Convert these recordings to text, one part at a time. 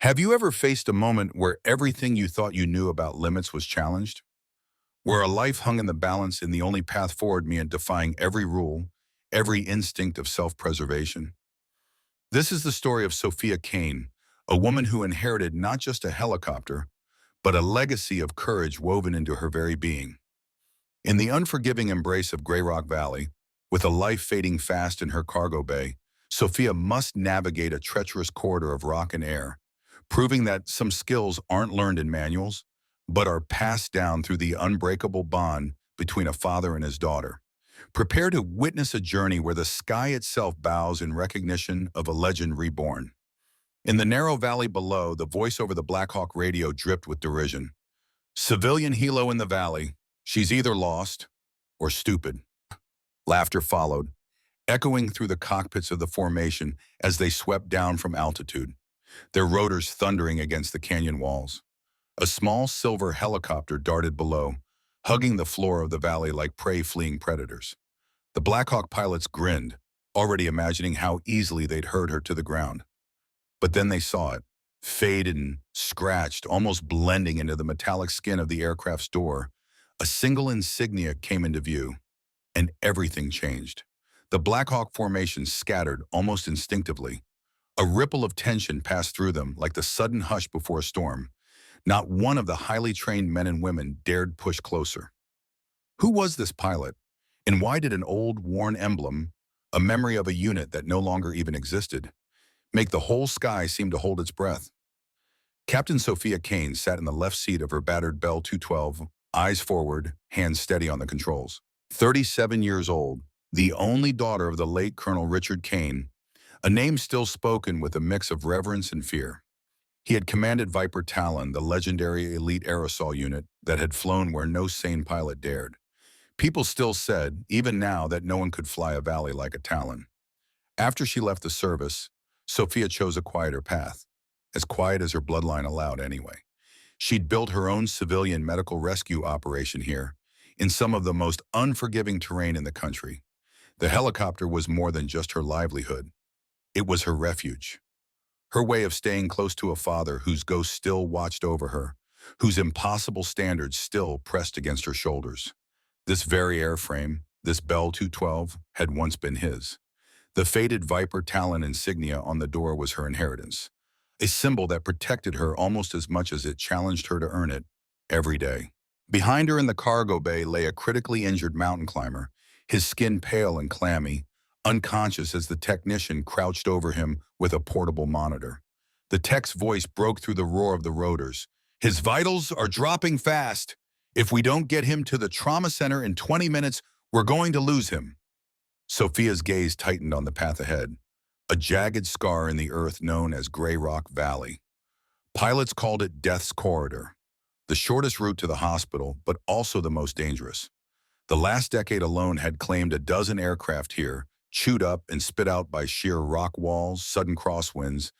Have you ever faced a moment where everything you thought you knew about limits was challenged? Where a life hung in the balance and the only path forward meant defying every rule, every instinct of self-preservation? This is the story of Sophia Kaine, a woman who inherited not just a helicopter, but a legacy of courage woven into her very being. In the unforgiving embrace of Grey Rock Valley, with a life fading fast in her cargo bay, Sophia must navigate a treacherous corridor of rock and air, proving that some skills aren't learned in manuals, but are passed down through the unbreakable bond between a father and his daughter. Prepare to witness a journey where the sky itself bows in recognition of a legend reborn. In the narrow valley below, the voice over the Blackhawk radio dripped with derision. "Civilian helo in the valley. She's either lost or stupid." Laughter followed, echoing through the cockpits of the formation as they swept down from altitude, their rotors thundering against the canyon walls. A small silver helicopter darted below, hugging the floor of the valley like prey fleeing predators. The Blackhawk pilots grinned, already imagining how easily they'd herd her to the ground. But then they saw it, faded and scratched, almost blending into the metallic skin of the aircraft's door. A single insignia came into view, and everything changed. The Blackhawk formation scattered almost instinctively. A ripple of tension passed through them like the sudden hush before a storm. Not one of the highly trained men and women dared push closer. Who was this pilot? And why did an old, worn emblem, a memory of a unit that no longer even existed, make the whole sky seem to hold its breath? Captain Sophia Kaine sat in the left seat of her battered Bell 212, eyes forward, hands steady on the controls. 37 years old, the only daughter of the late Colonel Richard Kaine, a name still spoken with a mix of reverence and fear. He had commanded Viper Talon, the legendary elite aerosol unit that had flown where no sane pilot dared. People still said, even now, that no one could fly a valley like a Talon. After she left the service, Sophia chose a quieter path, as quiet as her bloodline allowed anyway. She'd built her own civilian medical rescue operation here, in some of the most unforgiving terrain in the country. The helicopter was more than just her livelihood. It was her refuge. Her way of staying close to a father whose ghost still watched over her, whose impossible standards still pressed against her shoulders. This very airframe, this Bell 212, had once been his. The faded Viper Talon insignia on the door was her inheritance, a symbol that protected her almost as much as it challenged her to earn it every day. Behind her in the cargo bay lay a critically injured mountain climber, his skin pale and clammy, unconscious as the technician crouched over him with a portable monitor. The tech's voice broke through the roar of the rotors. "His vitals are dropping fast. If we don't get him to the trauma center in 20 minutes, we're going to lose him." Sophia's gaze tightened on the path ahead, a jagged scar in the earth known as Grey Rock Valley. Pilots called it Death's Corridor, the shortest route to the hospital, but also the most dangerous. The last decade alone had claimed a dozen aircraft here, chewed up and spit out by sheer rock walls, sudden crosswinds,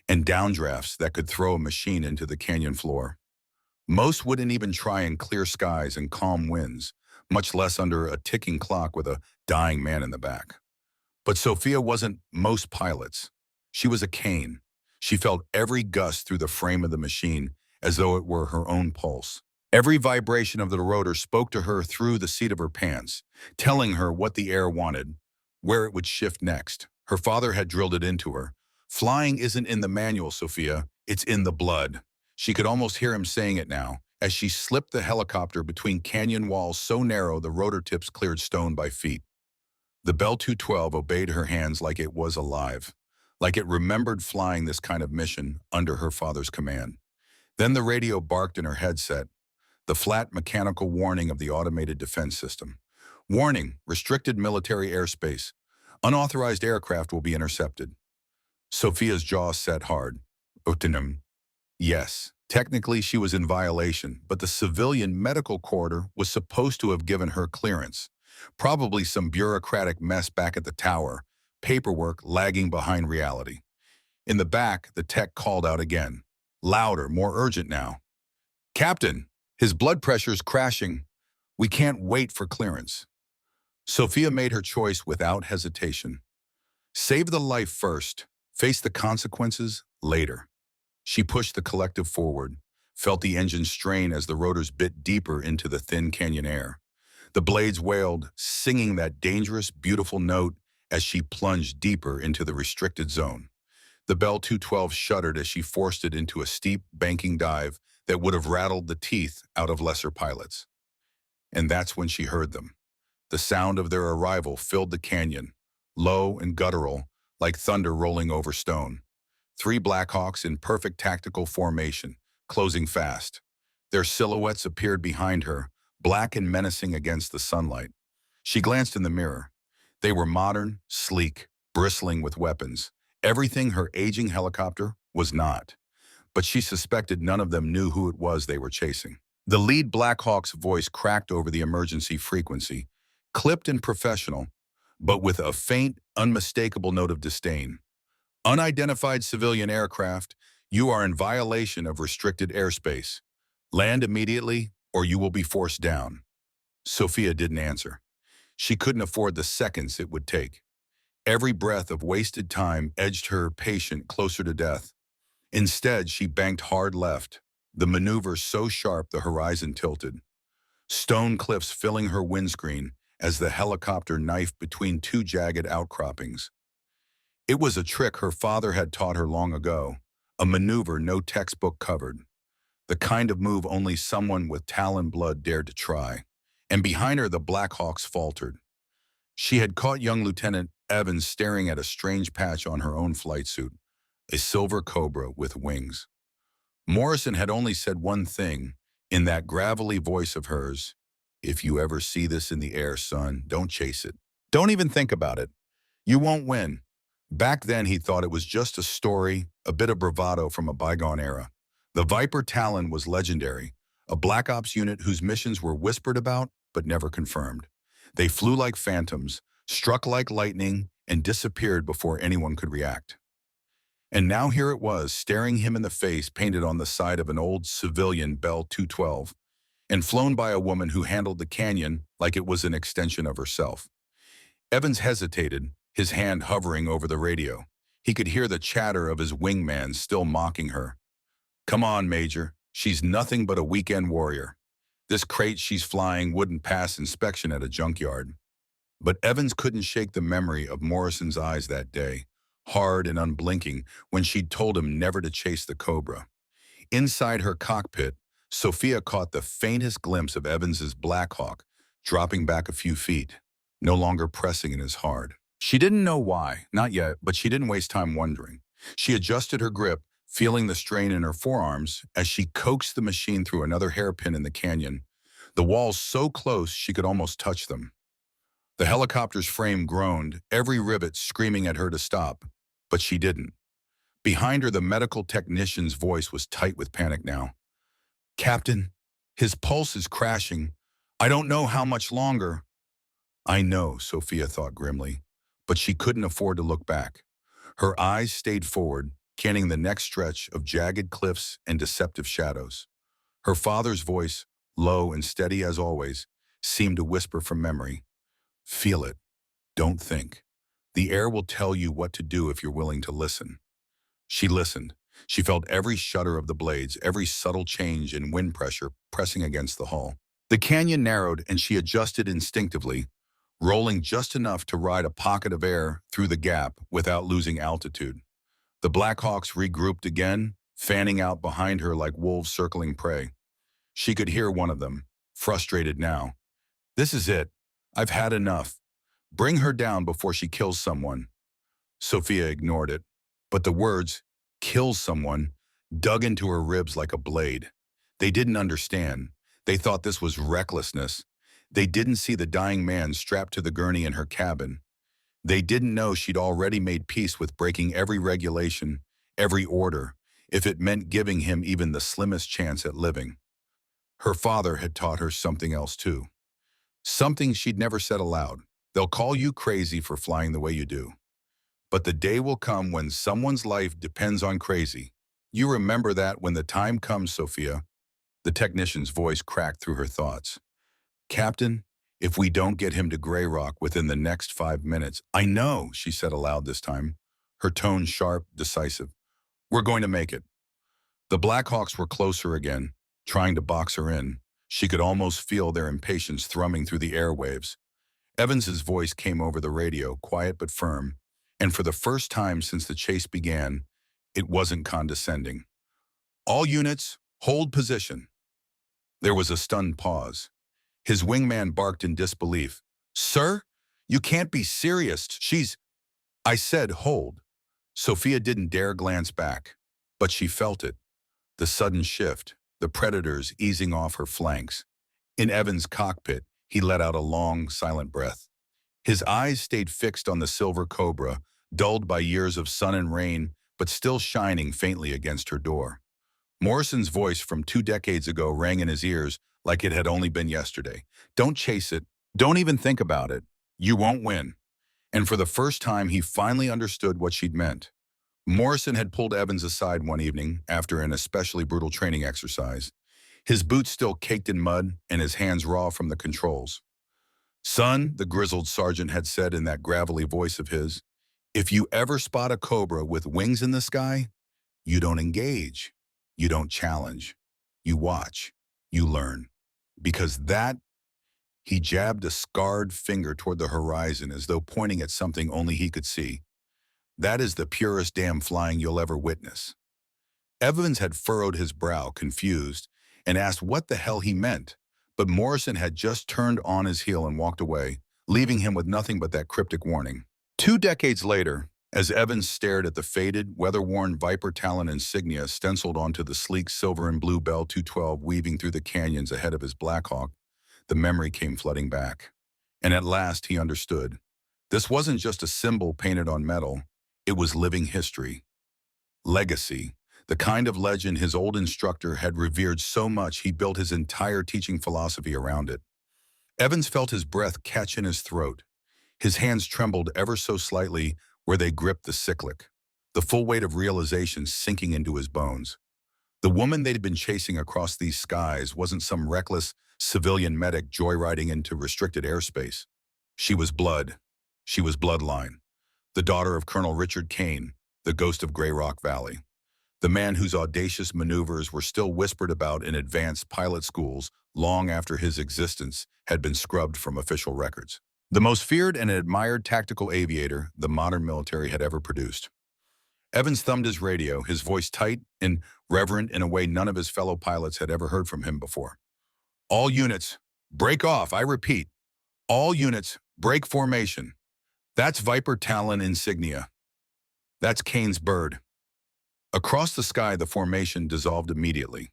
and downdrafts that could throw a machine into the canyon floor. Most wouldn't even try in clear skies and calm winds, much less under a ticking clock with a dying man in the back. But Sophia wasn't most pilots. She was a Kaine. She felt every gust through the frame of the machine as though it were her own pulse. Every vibration of the rotor spoke to her through the seat of her pants, telling her what the air wanted, where it would shift next. Her father had drilled it into her. "Flying isn't in the manual, Sophia. It's in the blood." She could almost hear him saying it now, as she slipped the helicopter between canyon walls so narrow the rotor tips cleared stone by feet. The Bell 212 obeyed her hands like it was alive, like it remembered flying this kind of mission under her father's command. Then the radio barked in her headset, the flat mechanical warning of the automated defense system. "Warning, restricted military airspace. Unauthorized aircraft will be intercepted." Sophia's jaw set hard. Utinum. Yes, technically she was in violation, but the civilian medical corridor was supposed to have given her clearance. Probably some bureaucratic mess back at the tower, paperwork lagging behind reality. In the back, the tech called out again. Louder, more urgent now. "Captain, his blood pressure's crashing. We can't wait for clearance." Sophia made her choice without hesitation. Save the life first, face the consequences later. She pushed the collective forward, felt the engine strain as the rotors bit deeper into the thin canyon air. The blades wailed, singing that dangerous, beautiful note as she plunged deeper into the restricted zone. The Bell 212 shuddered as she forced it into a steep, banking dive that would have rattled the teeth out of lesser pilots. And that's when she heard them. The sound of their arrival filled the canyon, low and guttural, like thunder rolling over stone. Three Blackhawks in perfect tactical formation, closing fast. Their silhouettes appeared behind her, black and menacing against the sunlight. She glanced in the mirror. They were modern, sleek, bristling with weapons. Everything her aging helicopter was not. But she suspected none of them knew who it was they were chasing. The lead Blackhawk's voice cracked over the emergency frequency, clipped and professional, but with a faint, unmistakable note of disdain. Unidentified civilian aircraft, you are in violation of restricted airspace. Land immediately, or you will be forced down. Sophia didn't answer. She couldn't afford the seconds it would take. Every breath of wasted time edged her patient closer to death. Instead, she banked hard left, the maneuver so sharp the horizon tilted. Stone cliffs filling her windscreen as the helicopter knifed between two jagged outcroppings. It was a trick her father had taught her long ago, a maneuver no textbook covered. The kind of move only someone with Talon blood dared to try. And behind her the Blackhawks faltered. She had caught young Lieutenant Evans staring at a strange patch on her own flight suit, a silver cobra with wings. Morrison had only said one thing, in that gravelly voice of hers: "If you ever see this in the air, son, don't chase it. Don't even think about it. You won't win." Back then, he thought it was just a story, a bit of bravado from a bygone era. The Viper Talon was legendary, a Black Ops unit whose missions were whispered about but never confirmed. They flew like phantoms, struck like lightning, and disappeared before anyone could react. And now here it was, staring him in the face, painted on the side of an old civilian Bell 212, and flown by a woman who handled the canyon like it was an extension of herself. Evans hesitated, his hand hovering over the radio. He could hear the chatter of his wingman still mocking her. "Come on, Major. She's nothing but a weekend warrior. This crate she's flying wouldn't pass inspection at a junkyard." But Evans couldn't shake the memory of Morrison's eyes that day, hard and unblinking, when she'd told him never to chase the Cobra. Inside her cockpit, Sophia caught the faintest glimpse of Evans's Blackhawk, dropping back a few feet, no longer pressing in as hard. She didn't know why, not yet, but she didn't waste time wondering. She adjusted her grip, feeling the strain in her forearms as she coaxed the machine through another hairpin in the canyon, the walls so close she could almost touch them. The helicopter's frame groaned, every rivet screaming at her to stop, but she didn't. Behind her, the medical technician's voice was tight with panic now. "Captain, his pulse is crashing. I don't know how much longer." "I know," Sophia thought grimly, but she couldn't afford to look back. Her eyes stayed forward, canning the next stretch of jagged cliffs and deceptive shadows. Her father's voice, low and steady as always, seemed to whisper from memory. "Feel it. Don't think. The air will tell you what to do if you're willing to listen." She listened. She felt every shudder of the blades, every subtle change in wind pressure pressing against the hull. The canyon narrowed and she adjusted instinctively, rolling just enough to ride a pocket of air through the gap without losing altitude. The Blackhawks regrouped again, fanning out behind her like wolves circling prey. She could hear one of them, frustrated now. "This is it. I've had enough. Bring her down before she kills someone." Sophia ignored it, but the words, "kill someone," dug into her ribs like a blade. They didn't understand. They thought this was recklessness. They didn't see the dying man strapped to the gurney in her cabin. They didn't know she'd already made peace with breaking every regulation, every order, if it meant giving him even the slimmest chance at living. Her father had taught her something else too. Something she'd never said aloud. They'll call you crazy for flying the way you do. But the day will come when someone's life depends on crazy. You remember that when the time comes, Sophia. The technician's voice cracked through her thoughts. "Captain, if we don't get him to Grey Rock within the next 5 minutes..." "I know," she said aloud this time, her tone sharp, decisive. "We're going to make it. The Blackhawks were closer again, trying to box her in. She could almost feel their impatience thrumming through the airwaves. Evans's voice came over the radio, quiet but firm, and for the first time since the chase began, it wasn't condescending. All units, hold position. There was a stunned pause. His wingman barked in disbelief. Sir, you can't be serious. I said hold. Sophia didn't dare glance back, but she felt it. The sudden shift, the predators easing off her flanks. In Evan's cockpit, he let out a long, silent breath. His eyes stayed fixed on the silver cobra, dulled by years of sun and rain, but still shining faintly against her door. Morrison's voice from 2 decades ago rang in his ears like it had only been yesterday. Don't chase it. Don't even think about it. You won't win. And for the first time, he finally understood what she'd meant. Morrison had pulled Evans aside one evening after an especially brutal training exercise, his boots still caked in mud and his hands raw from the controls. Son, the grizzled sergeant had said in that gravelly voice of his, if you ever spot a cobra with wings in the sky, you don't engage, you don't challenge, you watch, you learn. Because that, he jabbed a scarred finger toward the horizon as though pointing at something only he could see. That is the purest damn flying you'll ever witness. Evans had furrowed his brow, confused, and asked what the hell he meant, but Morrison had just turned on his heel and walked away, leaving him with nothing but that cryptic warning. 2 decades later, as Evans stared at the faded, weather-worn Viper Talon Insignia stenciled onto the sleek silver and blue Bell 212 weaving through the canyons ahead of his Blackhawk, the memory came flooding back. And at last he understood. This wasn't just a symbol painted on metal. It was living history. Legacy, the kind of legend his old instructor had revered so much he built his entire teaching philosophy around it. Evans felt his breath catch in his throat. His hands trembled ever so slightly where they gripped the cyclic, the full weight of realization sinking into his bones. The woman they'd been chasing across these skies wasn't some reckless civilian medic joyriding into restricted airspace. She was blood. She was bloodline. The daughter of Colonel Richard Kaine, the ghost of Grey Rock Valley. The man whose audacious maneuvers were still whispered about in advanced pilot schools long after his existence had been scrubbed from official records. The most feared and admired tactical aviator the modern military had ever produced. Evans thumbed his radio, his voice tight and reverent in a way none of his fellow pilots had ever heard from him before. All units, break off, I repeat. All units, break formation. That's Viper Talon Insignia. That's Kaine's bird. Across the sky, the formation dissolved immediately.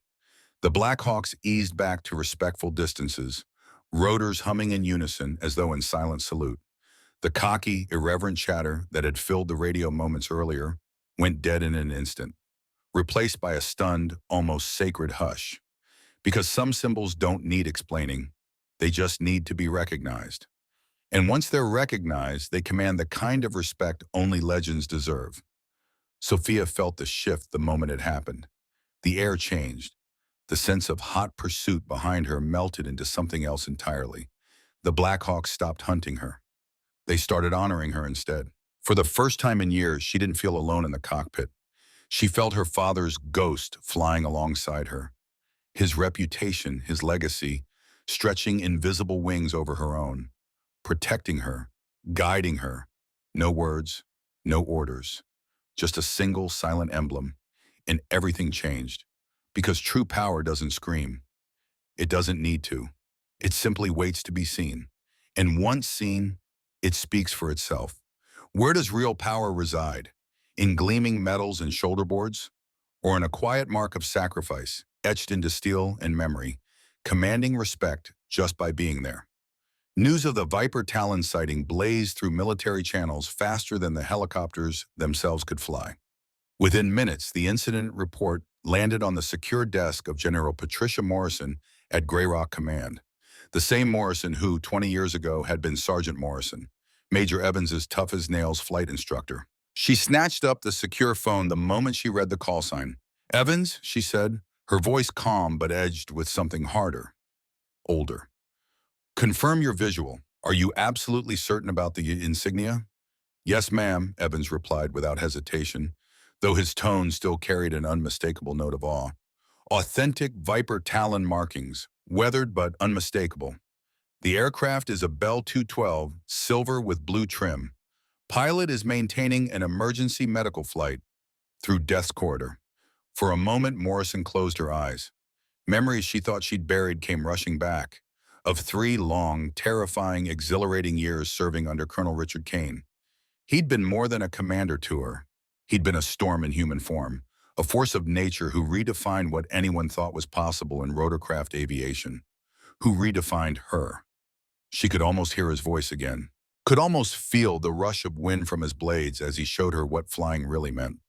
The Blackhawks eased back to respectful distances, rotors humming in unison as though in silent salute. The cocky, irreverent chatter that had filled the radio moments earlier went dead in an instant, replaced by a stunned, almost sacred hush. Because some symbols don't need explaining, they just need to be recognized. And once they're recognized, they command the kind of respect only legends deserve. Sophia felt the shift the moment it happened. The air changed. The sense of hot pursuit behind her melted into something else entirely. The Blackhawks stopped hunting her. They started honoring her instead. For the first time in years, she didn't feel alone in the cockpit. She felt her father's ghost flying alongside her. His reputation, his legacy, stretching invisible wings over her own, protecting her, guiding her. No words, no orders, just a single silent emblem, and everything changed. Because true power doesn't scream. It doesn't need to. It simply waits to be seen. And once seen, it speaks for itself. Where does real power reside? In gleaming metals and shoulder boards? Or in a quiet mark of sacrifice, etched into steel and memory, commanding respect just by being there? News of the Viper Talon sighting blazed through military channels faster than the helicopters themselves could fly. Within minutes, the incident report landed on the secure desk of General Patricia Morrison at Grey Rock Command, the same Morrison who, 20 years ago, had been Sergeant Morrison, Major Evans's tough-as-nails flight instructor. She snatched up the secure phone the moment she read the call sign. Evans, she said, her voice calm but edged with something harder, older. Confirm your visual. Are you absolutely certain about the insignia? Yes, ma'am, Evans replied without hesitation. though his tone still carried an unmistakable note of awe. Authentic Viper Talon markings, weathered but unmistakable. The aircraft is a Bell 212, silver with blue trim. Pilot is maintaining an emergency medical flight through Death's Corridor. For a moment, Morrison closed her eyes. Memories she thought she'd buried came rushing back, of 3 long, terrifying, exhilarating years serving under Colonel Richard Kaine. He'd been more than a commander to her. He'd been a storm in human form, a force of nature who redefined what anyone thought was possible in rotorcraft aviation, who redefined her. She could almost hear his voice again, could almost feel the rush of wind from his blades as he showed her what flying really meant.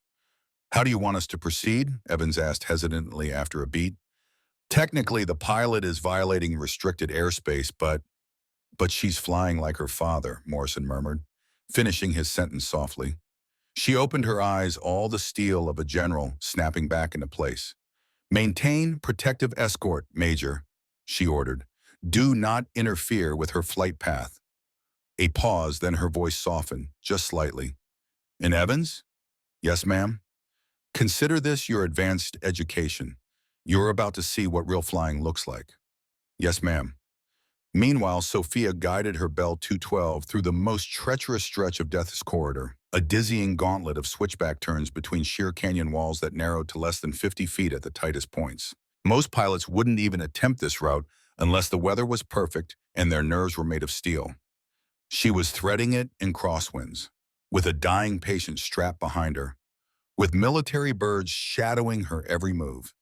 "How do you want us to proceed?" Evans asked hesitantly after a beat. "Technically, the pilot is violating restricted airspace, but she's flying like her father," Morrison murmured, finishing his sentence softly. She opened her eyes, all the steel of a general snapping back into place. "Maintain protective escort, Major," she ordered. "Do not interfere with her flight path." A pause, then her voice softened, just slightly. "And Evans?" "Yes, ma'am?" "Consider this your advanced education. You're about to see what real flying looks like." "Yes, ma'am." Meanwhile, Sophia guided her Bell 212 through the most treacherous stretch of Death's Corridor, a dizzying gauntlet of switchback turns between sheer canyon walls that narrowed to less than 50 feet at the tightest points. Most pilots wouldn't even attempt this route unless the weather was perfect and their nerves were made of steel. She was threading it in crosswinds, with a dying patient strapped behind her, with military birds shadowing her every move.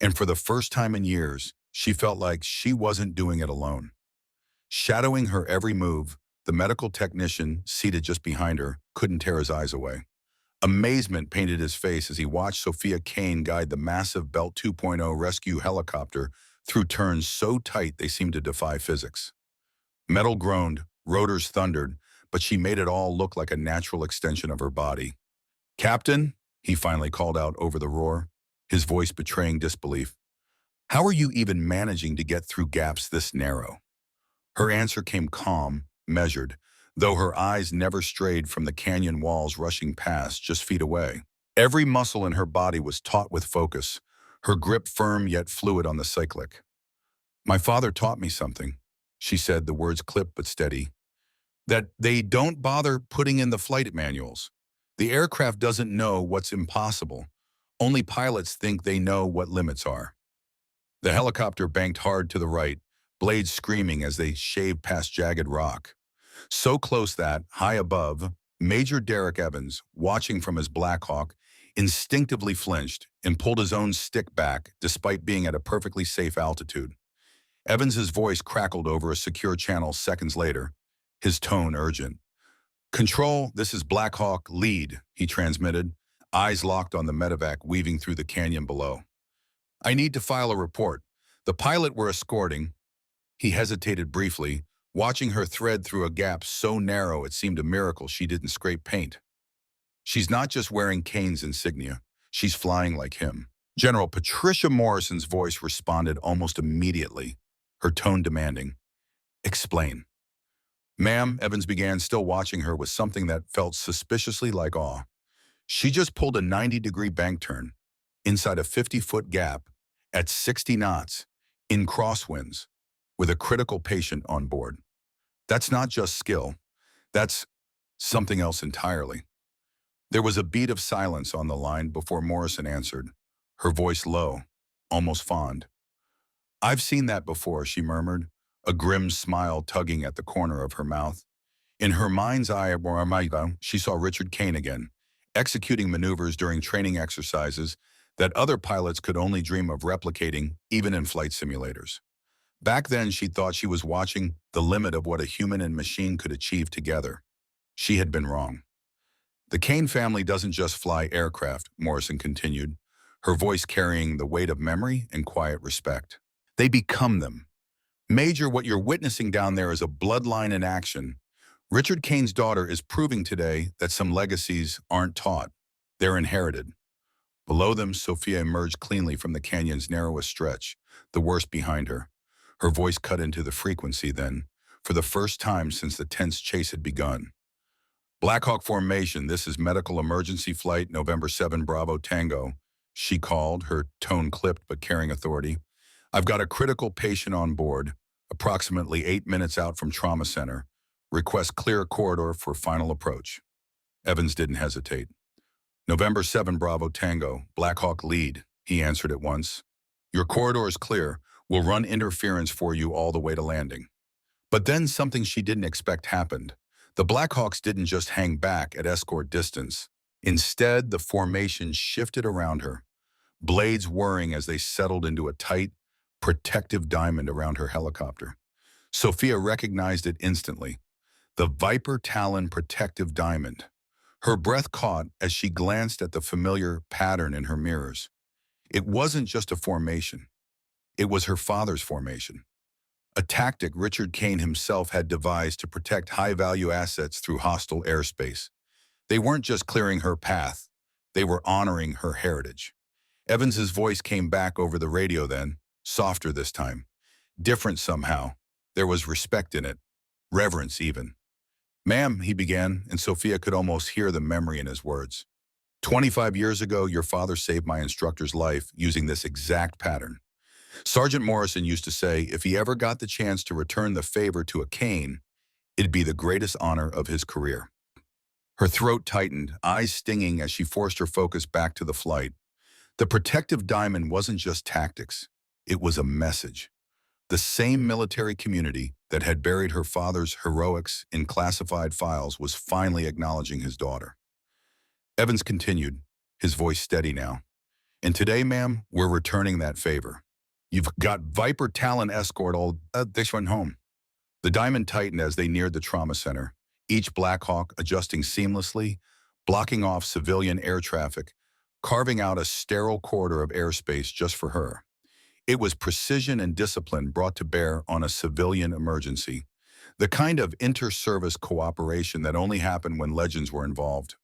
And for the first time in years, she felt like she wasn't doing it alone. Shadowing her every move, the medical technician, seated just behind her, couldn't tear his eyes away. Amazement painted his face as he watched Sophia Kaine guide the massive Belt 2.0 rescue helicopter through turns so tight they seemed to defy physics. Metal groaned, rotors thundered, but she made it all look like a natural extension of her body. "Captain," he finally called out over the roar, his voice betraying disbelief. "How are you even managing to get through gaps this narrow?" Her answer came calm, measured, though her eyes never strayed from the canyon walls rushing past just feet away. Every muscle in her body was taut with focus, her grip firm yet fluid on the cyclic. "My father taught me something," she said, the words clipped but steady. "That they don't bother putting in the flight manuals. The aircraft doesn't know what's impossible. Only pilots think they know what limits are." The helicopter banked hard to the right, blades screaming as they shaved past jagged rock. So close that, high above, Major Derek Evans, watching from his Blackhawk, instinctively flinched and pulled his own stick back despite being at a perfectly safe altitude. Evans's voice crackled over a secure channel seconds later, his tone urgent. "Control, this is Blackhawk, lead," he transmitted, eyes locked on the medevac weaving through the canyon below. "I need to file a report. The pilot we're escorting—" He hesitated briefly, watching her thread through a gap so narrow it seemed a miracle she didn't scrape paint. "She's not just wearing Kaine's insignia. She's flying like him." General Patricia Morrison's voice responded almost immediately, her tone demanding. "Explain." "Ma'am," Evans began, still watching her with something that felt suspiciously like awe. "She just pulled a 90-degree bank turn, inside a 50-foot gap, at 60 knots, in crosswinds, with a critical patient on board. That's not just skill. That's something else entirely." There was a beat of silence on the line before Morrison answered, her voice low, almost fond. "I've seen that before," she murmured, a grim smile tugging at the corner of her mouth. In her mind's eye, she saw Richard Kaine again, executing maneuvers during training exercises that other pilots could only dream of replicating, even in flight simulators. Back then, she thought she was watching the limit of what a human and machine could achieve together. She had been wrong. "The Kaine family doesn't just fly aircraft," Morrison continued, her voice carrying the weight of memory and quiet respect. "They become them. Major, what you're witnessing down there is a bloodline in action. Richard Kaine's daughter is proving today that some legacies aren't taught. They're inherited." Below them, Sophia emerged cleanly from the canyon's narrowest stretch, the worst behind her. Her voice cut into the frequency then, for the first time since the tense chase had begun. Blackhawk formation, this is medical emergency flight, November 7 Bravo Tango. She called, her tone clipped but carrying authority. I've got a critical patient on board, approximately 8 minutes out from trauma center. Request clear corridor for final approach. Evans didn't hesitate. November 7 Bravo Tango, Blackhawk lead, he answered at once. Your corridor is clear. We'll run interference for you all the way to landing. But then something she didn't expect happened. The Blackhawks didn't just hang back at escort distance. Instead, the formation shifted around her, blades whirring as they settled into a tight, protective diamond around her helicopter. Sophia recognized it instantly. The Viper Talon protective diamond. Her breath caught as she glanced at the familiar pattern in her mirrors. It wasn't just a formation. It was her father's formation. A tactic Richard Kaine himself had devised to protect high-value assets through hostile airspace. They weren't just clearing her path, they were honoring her heritage. Evans's voice came back over the radio then, softer this time. Different somehow. There was respect in it. Reverence even. Ma'am, he began, and Sophia could almost hear the memory in his words. 25 years ago, your father saved my instructor's life using this exact pattern. Sergeant Morrison used to say if he ever got the chance to return the favor to a Kaine, it'd be the greatest honor of his career. Her throat tightened, eyes stinging as she forced her focus back to the flight. The protective diamond wasn't just tactics. It was a message. The same military community that had buried her father's heroics in classified files was finally acknowledging his daughter. Evans continued, his voice steady now. And today, ma'am, we're returning that favor. You've got Viper Talon escort all this one home. The diamond tightened as they neared the trauma center, each Blackhawk adjusting seamlessly, blocking off civilian air traffic, carving out a sterile corridor of airspace just for her. It was precision and discipline brought to bear on a civilian emergency, the kind of inter-service cooperation that only happened when legends were involved.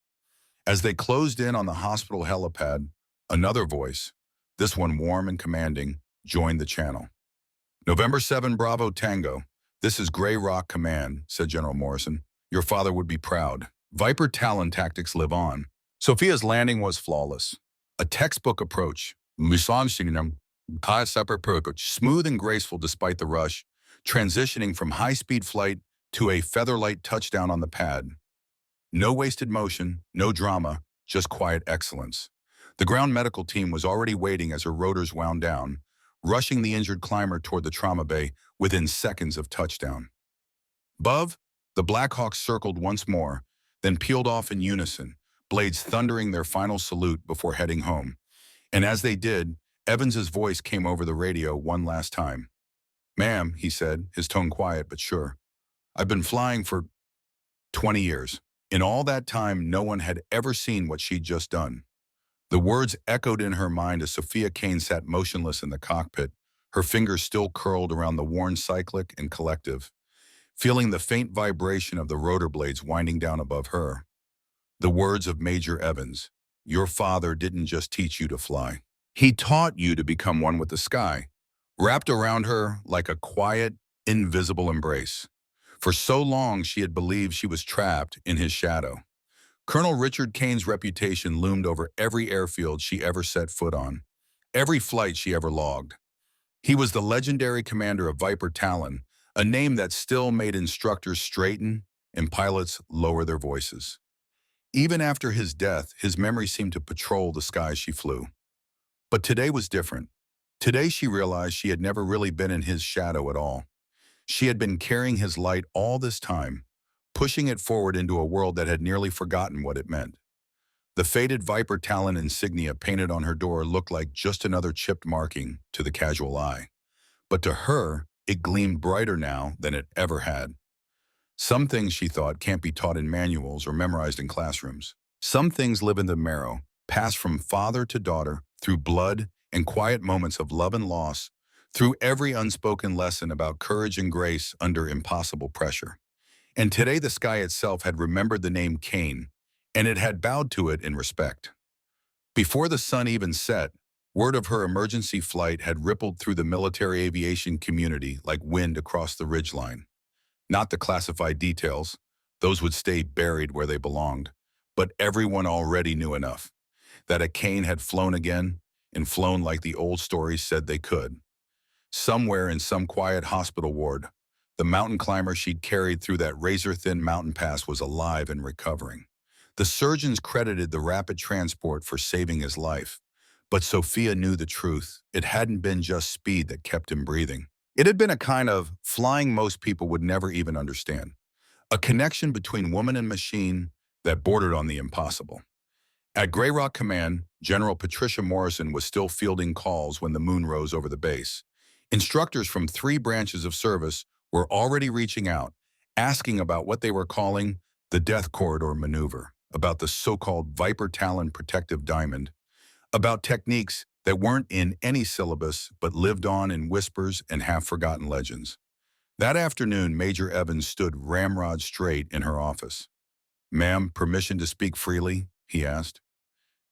As they closed in on the hospital helipad, another voice, this one warm and commanding, joined the channel. November 7 Bravo Tango, this is Grey Rock Command, said General Morrison. Your father would be proud. Viper Talon tactics live on. Sophia's landing was flawless. A textbook approach, smooth and graceful despite the rush, transitioning from high-speed flight to a featherlight touchdown on the pad. No wasted motion, no drama, just quiet excellence. The ground medical team was already waiting as her rotors wound down, rushing the injured climber toward the trauma bay within seconds of touchdown. Above, the Blackhawks circled once more, then peeled off in unison, blades thundering their final salute before heading home. And as they did, Evans's voice came over the radio one last time. Ma'am, he said, his tone quiet but sure. I've been flying for 20 years. In all that time, no one had ever seen what she'd just done. The words echoed in her mind as Sophia Kaine sat motionless in the cockpit, her fingers still curled around the worn cyclic and collective, feeling the faint vibration of the rotor blades winding down above her. The words of Major Evans, your father didn't just teach you to fly. He taught you to become one with the sky, wrapped around her like a quiet, invisible embrace. For so long, she had believed she was trapped in his shadow. Colonel Richard Kaine's reputation loomed over every airfield she ever set foot on, every flight she ever logged. He was the legendary commander of Viper Talon, a name that still made instructors straighten and pilots lower their voices. Even after his death, his memory seemed to patrol the skies she flew. But today was different. Today she realized she had never really been in his shadow at all. She had been carrying his light all this time, pushing it forward into a world that had nearly forgotten what it meant. The faded Viper Talon insignia painted on her door looked like just another chipped marking to the casual eye. But to her, it gleamed brighter now than it ever had. Some things, she thought, can't be taught in manuals or memorized in classrooms. Some things live in the marrow, pass from father to daughter, through blood and quiet moments of love and loss, through every unspoken lesson about courage and grace under impossible pressure. And today the sky itself had remembered the name Kaine, and it had bowed to it in respect. Before the sun even set, word of her emergency flight had rippled through the military aviation community like wind across the ridgeline. Not the classified details, Those would stay buried where they belonged. But everyone already knew enough that a Kaine had flown again, and flown like the old stories said they could. Somewhere in some quiet hospital ward, the mountain climber she'd carried through that razor-thin mountain pass was alive and recovering. The surgeons credited the rapid transport for saving his life. But Sophia knew the truth. It hadn't been just speed that kept him breathing. It had been a kind of flying most people would never even understand. A connection between woman and machine that bordered on the impossible. At Grey Rock Command, General Patricia Morrison was still fielding calls when the moon rose over the base. Instructors from 3 branches of service were already reaching out, asking about what they were calling the Death Corridor Maneuver, about the so-called Viper Talon protective diamond, about techniques that weren't in any syllabus but lived on in whispers and half-forgotten legends. That afternoon, Major Evans stood ramrod straight in her office. "Ma'am, permission to speak freely?" he asked.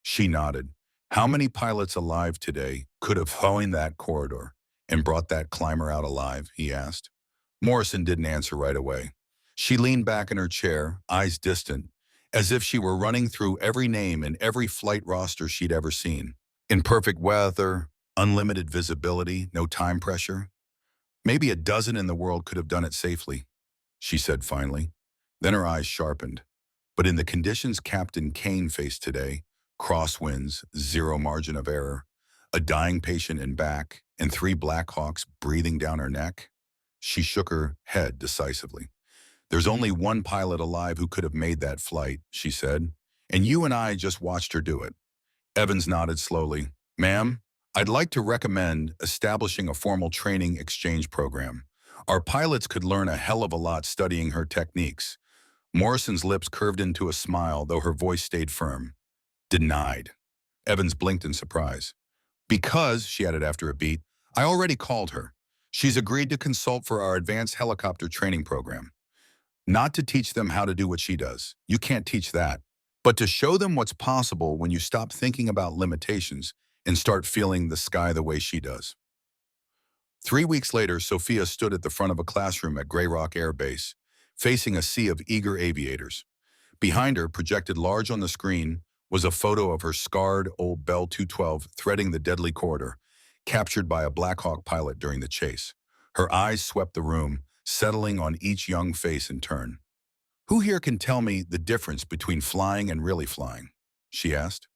She nodded. "How many pilots alive today could have flown that corridor and brought that climber out alive?" he asked. Morrison didn't answer right away. She leaned back in her chair, eyes distant, as if she were running through every name and every flight roster she'd ever seen. In perfect weather, unlimited visibility, no time pressure. "Maybe a dozen in the world could have done it safely," she said finally. Then her eyes sharpened. "But in the conditions Captain Kaine faced today, crosswinds, zero margin of error, a dying patient in back, and 3 Blackhawks breathing down her neck." She shook her head decisively. "There's only one pilot alive who could have made that flight," she said, "and you and I just watched her do it." Evans nodded slowly. "Ma'am, I'd like to recommend establishing a formal training exchange program. Our pilots could learn a hell of a lot studying her techniques." Morrison's lips curved into a smile, though her voice stayed firm. "Denied." Evans blinked in surprise. "Because," she added after a beat, "I already called her. She's agreed to consult for our advanced helicopter training program. Not to teach them how to do what she does. You can't teach that. But to show them what's possible when you stop thinking about limitations and start feeling the sky the way she does." 3 weeks later, Sophia stood at the front of a classroom at Grey Rock Air Base, facing a sea of eager aviators. Behind her, projected large on the screen, was a photo of her scarred old Bell 212 threading the deadly corridor, captured by a Blackhawk pilot during the chase. Her eyes swept the room, settling on each young face in turn. "Who here can tell me the difference between flying and really flying?" she asked.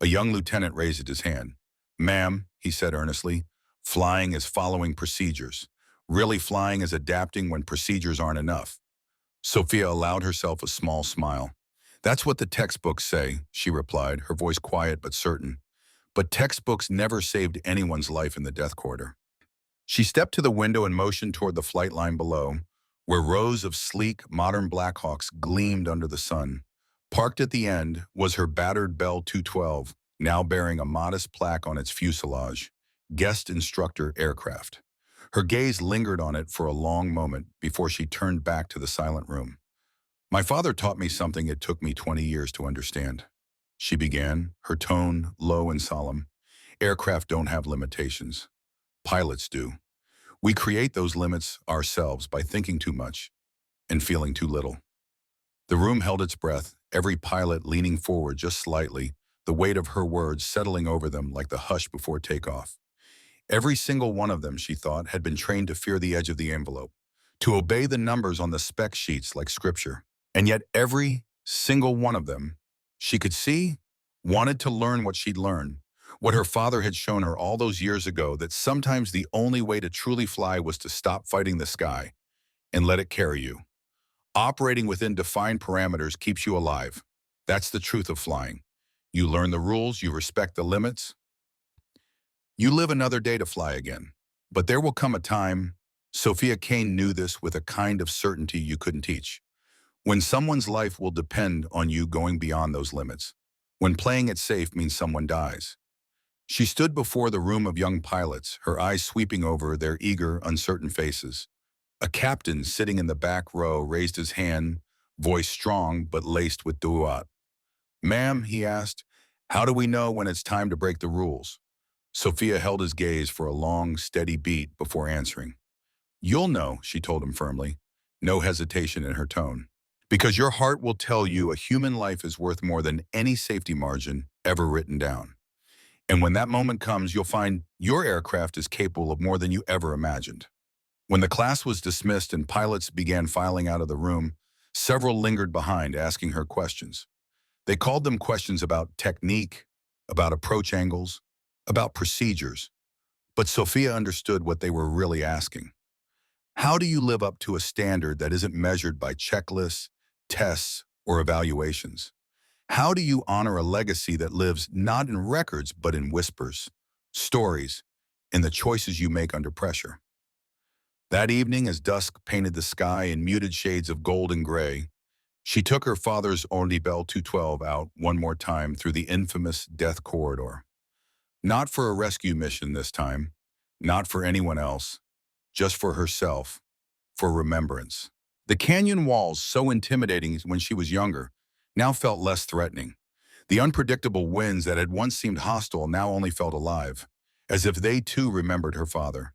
A young lieutenant raised his hand. "Ma'am," he said earnestly, "flying is following procedures. Really flying is adapting when procedures aren't enough." Sophia allowed herself a small smile. "That's what the textbooks say," she replied, her voice quiet but certain. "But textbooks never saved anyone's life in the death corridor." She stepped to the window and motioned toward the flight line below, where rows of sleek, modern Blackhawks gleamed under the sun. Parked at the end was her battered Bell 212, now bearing a modest plaque on its fuselage, "Guest Instructor Aircraft." Her gaze lingered on it for a long moment before she turned back to the silent room. "My father taught me something it took me 20 years to understand," she began, her tone low and solemn. "Aircraft don't have limitations. Pilots do. We create those limits ourselves by thinking too much and feeling too little." The room held its breath, every pilot leaning forward just slightly, the weight of her words settling over them like the hush before takeoff. Every single one of them, she thought, had been trained to fear the edge of the envelope, to obey the numbers on the spec sheets like scripture. And yet every single one of them, she could see, wanted to learn what she'd learned, what her father had shown her all those years ago, that sometimes the only way to truly fly was to stop fighting the sky and let it carry you. Operating within defined parameters keeps you alive. That's the truth of flying. You learn the rules, you respect the limits. You live another day to fly again. But there will come a time, Sophia Kaine knew this with a kind of certainty you couldn't teach, when someone's life will depend on you going beyond those limits, when playing it safe means someone dies. She stood before the room of young pilots, her eyes sweeping over their eager, uncertain faces. A captain sitting in the back row raised his hand, voice strong but laced with doubt. "Ma'am," he asked, "how do we know when it's time to break the rules?" Sophia held his gaze for a long, steady beat before answering. "You'll know," she told him firmly, no hesitation in her tone. Because your heart will tell you a human life is worth more than any safety margin ever written down. And when that moment comes, you'll find your aircraft is capable of more than you ever imagined. When the class was dismissed and pilots began filing out of the room, several lingered behind asking her questions. They called them questions about technique, about approach angles, about procedures. But Sophia understood what they were really asking. How do you live up to a standard that isn't measured by checklists, tests, or evaluations? How do you honor a legacy that lives not in records but in whispers, stories, and the choices you make under pressure? That evening, as dusk painted the sky in muted shades of gold and gray, she took her father's Orly Bell 212 out one more time through the infamous death corridor. Not for a rescue mission this time, not for anyone else, just for herself, for remembrance. The canyon walls, so intimidating when she was younger, now felt less threatening. The unpredictable winds that had once seemed hostile now only felt alive, as if they too remembered her father.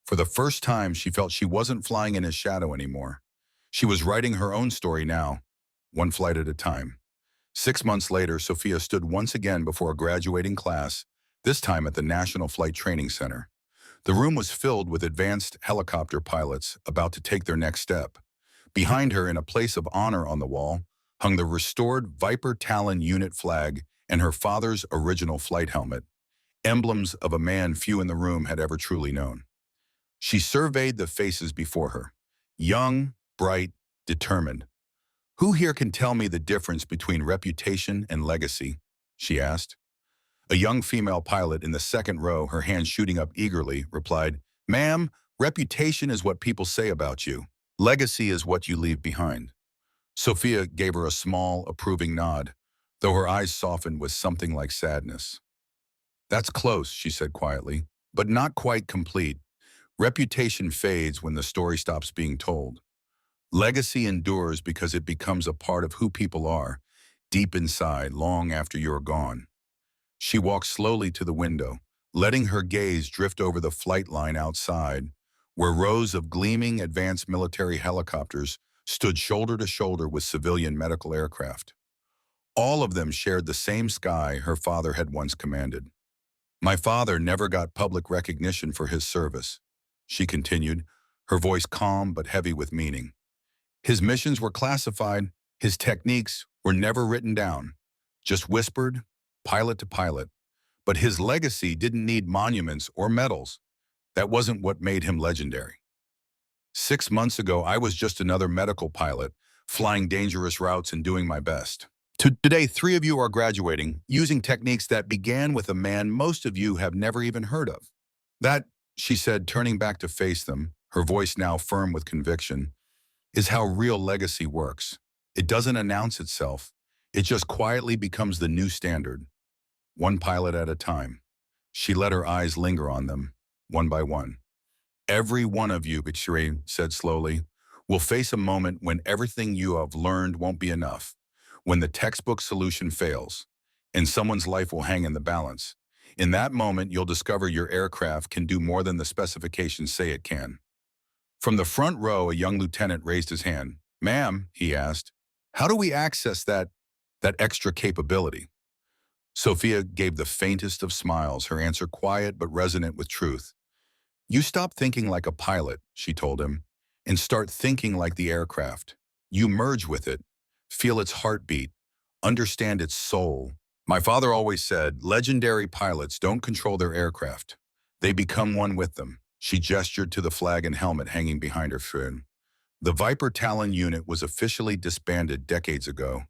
For the first time, she felt she wasn't flying in his shadow anymore. She was writing her own story now, one flight at a time. 6 months later, Sophia stood once again before a graduating class, this time at the National Flight Training Center. The room was filled with advanced helicopter pilots about to take their next step. Behind her, in a place of honor on the wall, hung the restored Viper Talon unit flag and her father's original flight helmet, emblems of a man few in the room had ever truly known. She surveyed the faces before her. Young, bright, determined. "Who here can tell me the difference between reputation and legacy?" she asked. A young female pilot in the second row, her hand shooting up eagerly, replied, "Ma'am, reputation is what people say about you. Legacy is what you leave behind." Sophia gave her a small, approving nod, though her eyes softened with something like sadness. "That's close," she said quietly, "but not quite complete. Reputation fades when the story stops being told. Legacy endures because it becomes a part of who people are, deep inside, long after you're gone." She walked slowly to the window, letting her gaze drift over the flight line outside, where rows of gleaming advanced military helicopters stood shoulder to shoulder with civilian medical aircraft. All of them shared the same sky her father had once commanded. "My father never got public recognition for his service," she continued, her voice calm but heavy with meaning. "His missions were classified, his techniques were never written down, just whispered, pilot to pilot. But his legacy didn't need monuments or medals. That wasn't what made him legendary. 6 months ago, I was just another medical pilot, flying dangerous routes and doing my best. Today, 3 of you are graduating, using techniques that began with a man most of you have never even heard of. That," she said, turning back to face them, her voice now firm with conviction, "is how real legacy works. It doesn't announce itself. It just quietly becomes the new standard, one pilot at a time." She let her eyes linger on them, one by one. "Every one of you," Victoria said slowly, "will face a moment when everything you have learned won't be enough, when the textbook solution fails, and someone's life will hang in the balance. In that moment, you'll discover your aircraft can do more than the specifications say it can." From the front row, a young lieutenant raised his hand. "Ma'am," he asked, "how do we access that extra capability?" Sophia gave the faintest of smiles, her answer quiet but resonant with truth. "You stop thinking like a pilot," she told him, "and start thinking like the aircraft. You merge with it, feel its heartbeat, understand its soul. My father always said, legendary pilots don't control their aircraft. They become one with them." She gestured to the flag and helmet hanging behind her friend. "The Viper Talon unit was officially disbanded decades ago,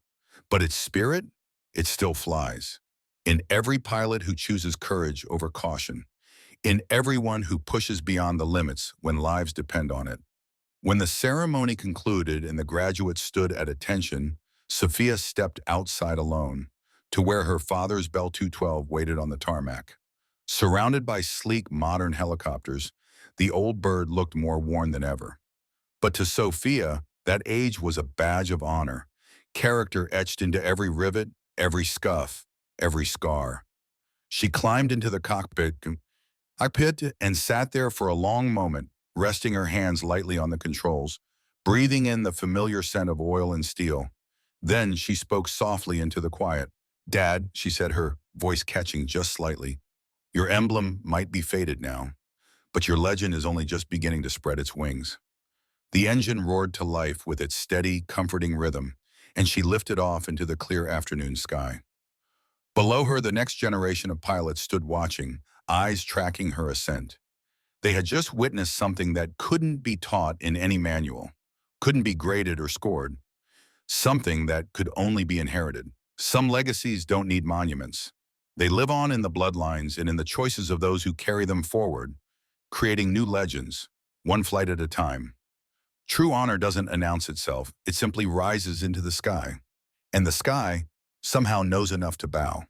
but its spirit, it still flies. In every pilot who chooses courage over caution, in everyone who pushes beyond the limits when lives depend on it." When the ceremony concluded and the graduates stood at attention, Sophia stepped outside alone to where her father's Bell 212 waited on the tarmac. Surrounded by sleek, modern helicopters, the old bird looked more worn than ever. But to Sophia, that age was a badge of honor, character etched into every rivet, every scuff, every scar. She climbed into the cockpit and sat there for a long moment, resting her hands lightly on the controls, breathing in the familiar scent of oil and steel. Then she spoke softly into the quiet. "Dad," she said, her voice catching just slightly, "your emblem might be faded now, but your legend is only just beginning to spread its wings." The engine roared to life with its steady, comforting rhythm, and she lifted off into the clear afternoon sky. Below her, the next generation of pilots stood watching, eyes tracking her ascent. They had just witnessed something that couldn't be taught in any manual, couldn't be graded or scored, something that could only be inherited. Some legacies don't need monuments. They live on in the bloodlines and in the choices of those who carry them forward, creating new legends, one flight at a time. True honor doesn't announce itself, it simply rises into the sky. And the sky somehow knows enough to bow.